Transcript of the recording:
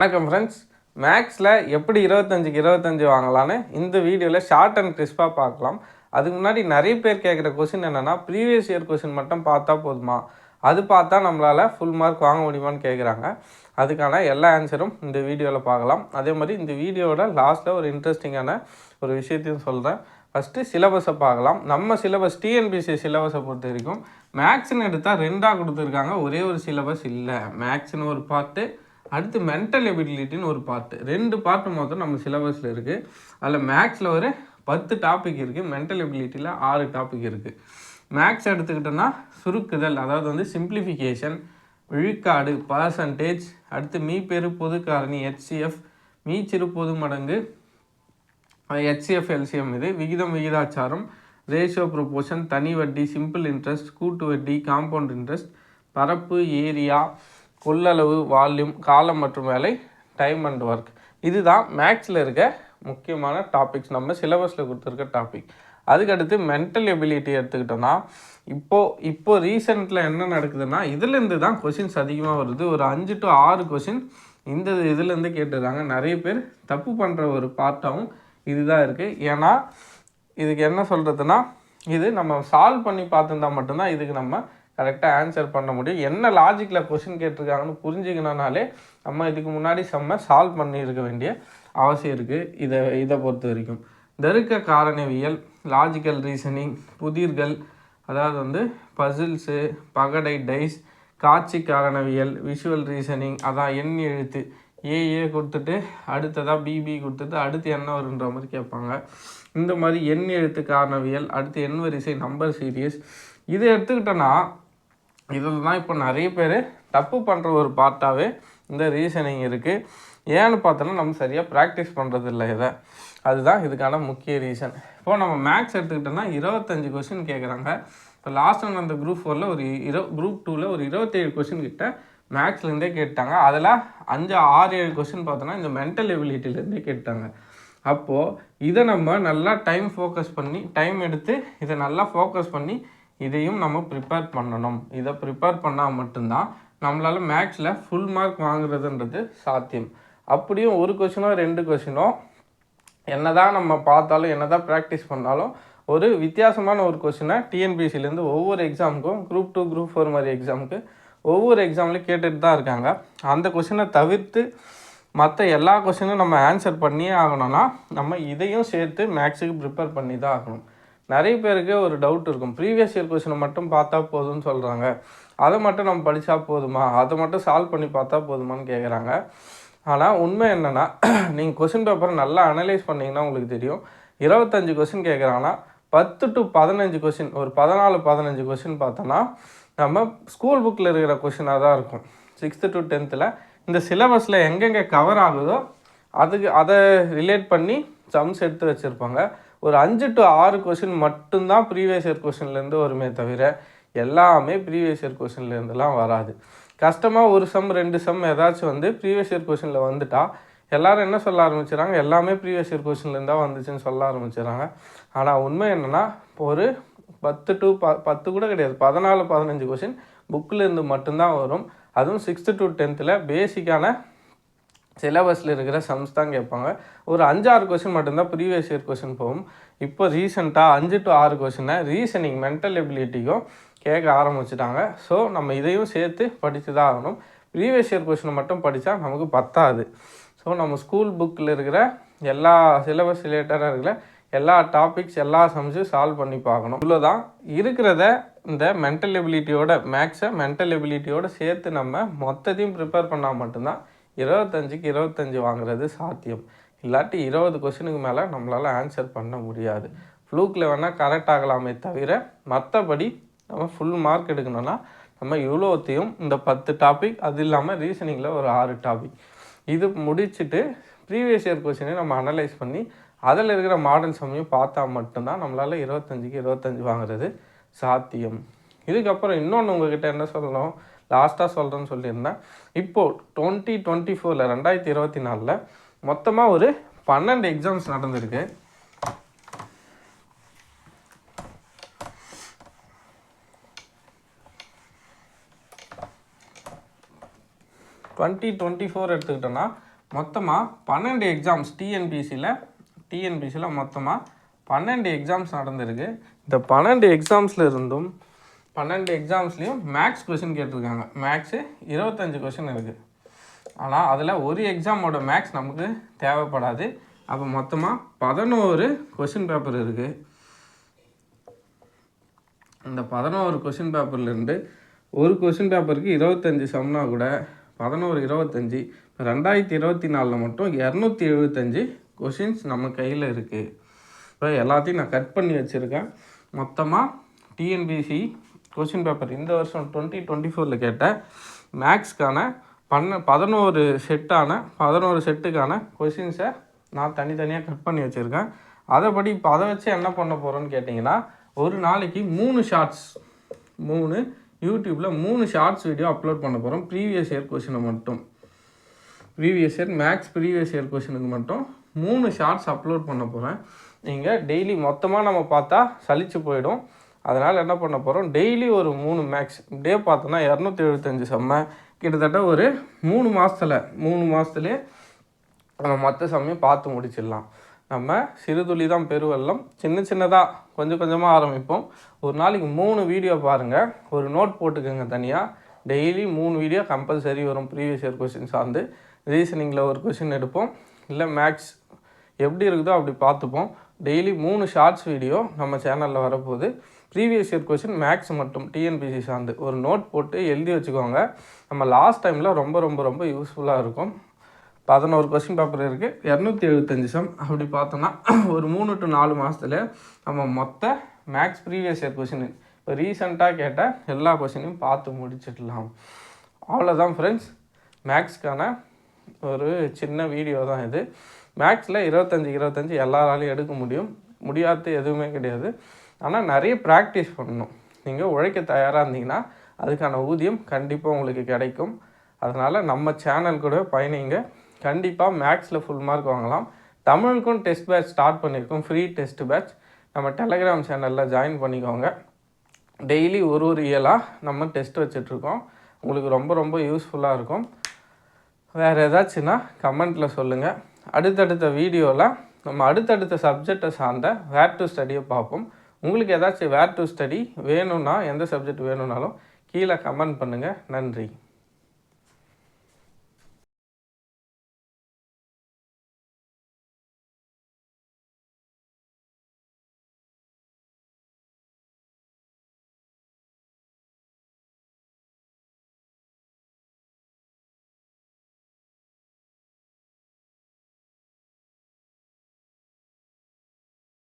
வணக்கம் ஃப்ரெண்ட்ஸ். மேக்ஸில் எப்படி 25க்கு 25 வாங்கலான்னு இந்த வீடியோவில் ஷார்ட் அண்ட் கிறிஸ்பாக பார்க்கலாம். அதுக்கு முன்னாடி நிறைய பேர் கேட்குற கொஷின் என்னென்னா, ப்ரீவியஸ் இயர் கொஷின் மட்டும் பார்த்தா போதுமா, அது பார்த்தா நம்மளால் ஃபுல் மார்க் வாங்க முடியுமான்னு கேட்குறாங்க. அதுக்கான எல்லா ஆன்சரும் இந்த வீடியோவில் பார்க்கலாம். அதே மாதிரி இந்த வீடியோவோட லாஸ்ட்டில் ஒரு இன்ட்ரெஸ்டிங்கான ஒரு விஷயத்தையும் சொல்கிறேன். ஃபஸ்ட்டு சிலபஸை பார்க்கலாம். நம்ம சிலபஸ் டிஎன்பிசி சிலபஸை பொறுத்த வரைக்கும் மேக்ஸ்ன்னு எடுத்தால் 2ஆக கொடுத்துருக்காங்க. ஒரே ஒரு சிலபஸ் இல்லை. மேக்ஸ்ன்னு ஒரு பார்ட்டு, அடுத்து மென்டல் எபிலிட்டின்னு ஒரு பார்ட்டு, 2 பார்ட்டு மொத்தம் நம்ம சிலபஸில் இருக்குது. அதில் மேக்ஸில் ஒரு 10 டாபிக் இருக்குது, மென்டல் எபிலிட்டியில் 6 டாபிக் இருக்குது. மேக்ஸ் எடுத்துக்கிட்டோன்னா சுருக்குதல், அதாவது சிம்பிளிஃபிகேஷன், விழுக்காடு, பர்சன்டேஜ், அடுத்து மீப்பெரு பொது காரணி HCF, மீச்சிறு பொது மடங்கு HCF LCM, இது விகிதம் விகிதாச்சாரம், ரேஷியோ ப்ரொபோர்ஷன், தனி வட்டி, சிம்பிள் இன்ட்ரெஸ்ட், கூட்டு வட்டி, காம்பவுண்ட் இன்ட்ரெஸ்ட், பரப்பு, ஏரியா, கொள்ளளவு, வால்யூம், காலம் மற்றும் வேலை, டைம் அண்ட் ஒர்க். இதுதான் மேக்ஸில் இருக்க முக்கியமான டாபிக்ஸ், நம்ம சிலபஸில் கொடுத்துருக்க டாபிக். அதுக்கடுத்து மென்டல் எபிலிட்டி எடுத்துக்கிட்டோன்னா இப்போ ரீசெண்டில் என்ன நடக்குதுன்னா, இதுலேருந்து தான் கொஷின்ஸ் அதிகமாக வருது. ஒரு 5 to 6 கொஷின் இந்த இதுலேருந்து கேட்டுருக்காங்க. நிறைய பேர் தப்பு பண்ணுற ஒரு பார்ட்டாகவும் இதுதான் இருக்குது. ஏன்னா இதுக்கு என்ன சொல்கிறதுனா, இது நம்ம சால்வ் பண்ணி பார்த்துருந்தா மட்டும்தான் இதுக்கு நம்ம கரெக்டாக ஆன்சர் பண்ண முடியும். என்ன லாஜிக்கில் கொஷின் கேட்டிருக்காங்கன்னு புரிஞ்சுக்கணுனாலே நம்ம இதுக்கு முன்னாடி சால்வ் பண்ணியிருக்க வேண்டிய அவசியம் இருக்குது. இதை பொறுத்த வரைக்கும் தருக்க காரணவியல், லாஜிக்கல் ரீசனிங், புதிர்கள், அதாவது பசில்ஸு, பகடை, டைஸ், காட்சி காரணவியல், விஷுவல் ரீசனிங், அதான் எண் எழுத்து ஏஏ கொடுத்துட்டு அடுத்ததாக பிபி கொடுத்துட்டு அடுத்து என்ன வருன்ற மாதிரி கேட்பாங்க. இந்த மாதிரி எண் எழுத்து காரணவியல், அடுத்து எண் வரிசை, நம்பர் சீரியஸ், இதை எடுத்துக்கிட்டோன்னா இதில் தான் இப்போ நிறைய பேர் தப்பு பண்ணுற ஒரு பார்ட்டாகவே இந்த ரீசனிங் இருக்குது. ஏன்னு பார்த்தோன்னா நம்ம சரியாக ப்ராக்டிஸ் பண்ணுறதில்ல இதை. அதுதான் இதுக்கான முக்கிய ரீசன். இப்போது நம்ம மேக்ஸ் எடுத்துக்கிட்டோன்னா 25 கொஷின் கேட்குறாங்க. இப்போ லாஸ்ட் அந்த குரூப் 4ல் குரூப் 2ல் ஒரு 27 கொஷின் கிட்ட மேக்ஸ்லேருந்தே கேட்டாங்க. அதில் 5-6-7 கொஷின் பார்த்தோன்னா இந்த மென்டல் எபிலிட்டிலேருந்தே கேட்டாங்க. அப்போது இதை நம்ம நல்லா டைம் எடுத்து இதை நல்லா ஃபோக்கஸ் பண்ணி இதையும் நம்ம ப்ரிப்பேர் பண்ணணும். இதை ப்ரிப்பேர் பண்ணால் மட்டும்தான் நம்மளால் மேக்ஸில் ஃபுல் மார்க் வாங்குறதுன்றது சாத்தியம். அப்படியும் ஒரு கொஷினோ 2 கொஷினோ என்ன தான் நம்ம பார்த்தாலும் என்ன தான் ப்ராக்டிஸ் பண்ணாலும் ஒரு வித்தியாசமான ஒரு கொஷினை டிஎன்பிசிலேருந்து ஒவ்வொரு எக்ஸாமுக்கும் குரூப் 2 குரூப் 4 மாதிரி எக்ஸாமுக்கு ஒவ்வொரு எக்ஸாம்லேயும் கேட்டுட்டு தான் இருக்காங்க. அந்த கொஷினை தவிர்த்து மற்ற எல்லா கொஷினும் நம்ம ஆன்சர் பண்ணியே ஆகணும்னா நம்ம இதையும் சேர்த்து மேக்ஸுக்கு ப்ரிப்பேர் பண்ணி தான் ஆகணும். நிறைய பேருக்கு ஒரு டவுட் இருக்கும், ப்ரீவியஸ் இயர் கொஷினை மட்டும் பார்த்தா போதும்னு சொல்கிறாங்க, அதை மட்டும் நம்ம படித்தா போதுமா, அதை மட்டும் சால்வ் பண்ணி பார்த்தா போதுமான்னு கேட்குறாங்க. ஆனால் உண்மை என்னென்னா, நீங்கள் கொஷின் பேப்பரை நல்லா அனலைஸ் பண்ணிங்கன்னா உங்களுக்கு தெரியும். 25 கொஷின் கேட்குறாங்கன்னா 10 to 15 கொஷின், ஒரு 14-15 கொஷின் பார்த்தோன்னா நம்ம ஸ்கூல் புக்கில் இருக்கிற கொஷினாக தான் இருக்கும். 6th to 10th இந்த சிலபஸில் எங்கெங்கே கவர் ஆகுதோ அதை ரிலேட் பண்ணி சம்ஸ் எடுத்து வச்சுருப்பாங்க. ஒரு 5 to 6 கொஷின் மட்டும்தான் ப்ரீவியஸ் இயர் கொஷின்லேருந்து வருமே தவிர எல்லாமே ப்ரீவியஸ் இயர் கொஷின்லேருந்துலாம் வராது. கஷ்டமாக ஒரு சம் 2 சம் ஏதாச்சும் ப்ரீவியஸ் இயர் கொஷினில் வந்துட்டால் எல்லோரும் என்ன சொல்ல ஆரம்பிச்சிடறாங்க, எல்லாமே ப்ரீவியஸ் இயர் கொஷின்லேருந்து தான் வந்துச்சுன்னு சொல்ல ஆரம்பிச்சிடறாங்க. ஆனால் உண்மை என்னென்னா, ஒரு 10 கூட கிடையாது, 14-15 கொஷின் புக்கிலேருந்து மட்டும்தான் வரும். அதுவும் 6th to 10th பேசிக்கான சிலபஸில் இருக்கிற சம்ஸ் தான் கேட்பாங்க. ஒரு 5-6 கொஷின் மட்டும்தான் ப்ரீவியஸ் இயர் கொஷின் போகும். இப்போ ரீசெண்டாக 5 to 6 கொஷினை ரீசனிங், மென்டல் எபிலிட்டிக்கும் கேட்க ஆரம்பிச்சிட்டாங்க. ஸோ நம்ம இதையும் சேர்த்து படித்து தான் ஆகணும். ப்ரீவியஸ் இயர் கொஷினை மட்டும் படித்தா நமக்கு பத்தாது. ஸோ நம்ம ஸ்கூல் புக்கில் இருக்கிற எல்லா சிலபஸ் ரிலேட்டடாக இருக்கிற எல்லா டாபிக்ஸ், எல்லா சம்ஸும் சால்வ் பண்ணி பார்க்கணும். இவ்வளோதான் இருக்கிறத. இந்த மென்டல் எபிலிட்டியோட மேக்ஸை மென்டல் எபிலிட்டியோடு சேர்த்து நம்ம மொத்தத்தையும் ப்ரிப்பேர் பண்ணால் மட்டும்தான் 25க்கு 25 வாங்குறது சாத்தியம். இல்லாட்டி 20 கொஷினுக்கு மேலே நம்மளால் ஆன்சர் பண்ண முடியாது. ஃப்ளூக்கில் வேணால் கரெக்ட் ஆகலாமே தவிர மற்றபடி நம்ம ஃபுல் மார்க் எடுக்கணும்னா நம்ம இவ்வளோத்தையும் இந்த 10 டாபிக், அது இல்லாமல் ரீசனிங்கில் ஒரு 6 டாபிக், இது முடிச்சுட்டு ப்ரீவியஸ் இயர் கொஷினை நம்ம அனலைஸ் பண்ணி அதில் இருக்கிற மாடல் சம்மையும் பார்த்தா மட்டும்தான் நம்மளால் 25க்கு 25 வாங்குறது சாத்தியம். இதுக்கப்புறம் இன்னொன்று உங்கள்கிட்ட என்ன சொல்லணும், லாஸ்ட்டாக சொல்கிறேன்னு சொல்லியிருந்தேன். இப்போது 2024 2024 மொத்தமாக ஒரு 12 எக்ஸாம்ஸ் நடந்திருக்கு. 2024 எடுத்துக்கிட்டோன்னா மொத்தமாக 12 எக்ஸாம்ஸ் டிஎன்பிசியில் மொத்தமாக 12 எக்ஸாம்ஸ் நடந்திருக்கு. இந்த 12 எக்ஸாம்ஸில் இருந்தும் 12 எக்ஸாம்ஸ்லேயும் மேக்ஸ் கொஷின் கேட்டிருக்காங்க. மேக்ஸு 25 கொஷின் இருக்குது. ஆனால் அதில் ஒரு எக்ஸாமோட மேக்ஸ் நமக்கு தேவைப்படாது. அப்போ மொத்தமாக 11 கொஷின் பேப்பர் இருக்குது. இந்த 11 கொஷின் பேப்பர்லேருந்து ஒரு கொஷின் பேப்பருக்கு 25 சம்னா கூட 11 25 2024 மட்டும் 275 கொஷின்ஸ் நம்ம கையில் இருக்குது. இப்போ எல்லாத்தையும் நான் கட் பண்ணி வச்சுருக்கேன். மொத்தமாக டிஎன்பிசி கொஷின் பேப்பர் இந்த வருஷம் 2024 கேட்ட மேக்ஸ்க்கான 11 செட்டுக்கான கொஷின்ஸை நான் தனித்தனியாக கட் பண்ணி வச்சுருக்கேன். அதைப்படி இப்போ அதை வச்சு என்ன பண்ண போகிறோன்னு கேட்டிங்கன்னா, ஒரு நாளைக்கு 3 ஷார்ட்ஸ் யூடியூப்பில் 3 ஷார்ட்ஸ் வீடியோ அப்லோட் பண்ண போகிறோம். ப்ரீவியஸ் இயர் கொஷினை மட்டும் மேக்ஸ் ப்ரீவியஸ் இயர் கொஷினுக்கு மட்டும் 3 ஷார்ட்ஸ் அப்லோட் பண்ண போகிறேன். நீங்கள் டெய்லி மொத்தமாக நம்ம பார்த்தா சலிச்சு போயிடும். அதனால் என்ன பண்ண போகிறோம், டெய்லி ஒரு 3 மேக்ஸ் இப்படியே பார்த்தோன்னா 275 செம்ம கிட்டத்தட்ட ஒரு 3 மாதத்துலேயே நம்ம மற்ற சமயம் பார்த்து முடிச்சிடலாம். நம்ம சிறுதுளி தான் பெருவெல்லம், சின்னதாக கொஞ்சம் கொஞ்சமாக ஆரம்பிப்போம். ஒரு நாளைக்கு 3 வீடியோ பாருங்கள், ஒரு நோட் போட்டுக்கோங்க தனியாக. டெய்லி 3 வீடியோ கம்பல்சரி வரும். ப்ரீவியஸ் இயர் கொஷின் சார்ந்து ரீசனிங்கில் ஒரு கொஷின் எடுப்போம், இல்லை மேக்ஸ் எப்படி இருக்குதோ அப்படி பார்த்துப்போம். டெய்லி 3 ஷார்ட்ஸ் வீடியோ நம்ம சேனலில் வரப்போகுது. ப்ரீவியஸ் இயர் கொஷின் மேக்ஸ் மட்டும் டிஎன்பிசி சார்ந்து ஒரு நோட் போட்டு எழுதி வச்சுக்கோங்க. நம்ம லாஸ்ட் டைமில் ரொம்ப ரொம்ப ரொம்ப யூஸ்ஃபுல்லாக இருக்கும். 11 கொஷின் பேப்பர் இருக்குது, 275 சம். அப்படி பார்த்தோன்னா ஒரு 3 to 4 மாதத்துல நம்ம மொத்த மேக்ஸ் ப்ரீவியஸ் இயர் கொஷின் இப்போ ரீசெண்டாக கேட்ட எல்லா கொஷினையும் பார்த்து முடிச்சிடலாம். அவ்வளோதான் ஃப்ரெண்ட்ஸ், மேக்ஸ்க்கான ஒரு சின்ன வீடியோ தான் இது. மேக்ஸில் 25 எல்லாராலையும் எடுக்க முடியாது எதுவுமே கிடையாது. ஆனால் நிறைய ப்ராக்டிஸ் பண்ணணும். நீங்கள் உழைக்க தயாராக இருந்தீங்கன்னா அதுக்கான ஊதியம் கண்டிப்பாக உங்களுக்கு கிடைக்கும். அதனால் நம்ம சேனல் கூட பயணிங்க. கண்டிப்பாக மேக்ஸில் ஃபுல் மார்க் வாங்கலாம். தமிழுக்கும் டெஸ்ட் பேட்ச் ஸ்டார்ட் பண்ணியிருக்கோம், ஃப்ரீ டெஸ்ட் பேட்ச். நம்ம டெலகிராம் சேனலில் ஜாயின் பண்ணிக்கோங்க. டெய்லி ஒரு இயலாக நம்ம டெஸ்ட் வச்சிட்ருக்கோம். உங்களுக்கு ரொம்ப ரொம்ப யூஸ்ஃபுல்லாக இருக்கும். வேறு ஏதாச்சுன்னா கமெண்ட்டில் சொல்லுங்கள். அடுத்தடுத்த வீடியோவில் நம்ம அடுத்தடுத்த சப்ஜெக்டை சார்ந்த வேர் டு ஸ்டடியை பார்ப்போம். உங்களுக்கு ஏதாச்சும் வேர் டு ஸ்டடி வேணும்னா, எந்த சப்ஜெக்ட் வேணும்னாலும் கீழே கமெண்ட் பண்ணுங்கள். நன்றி.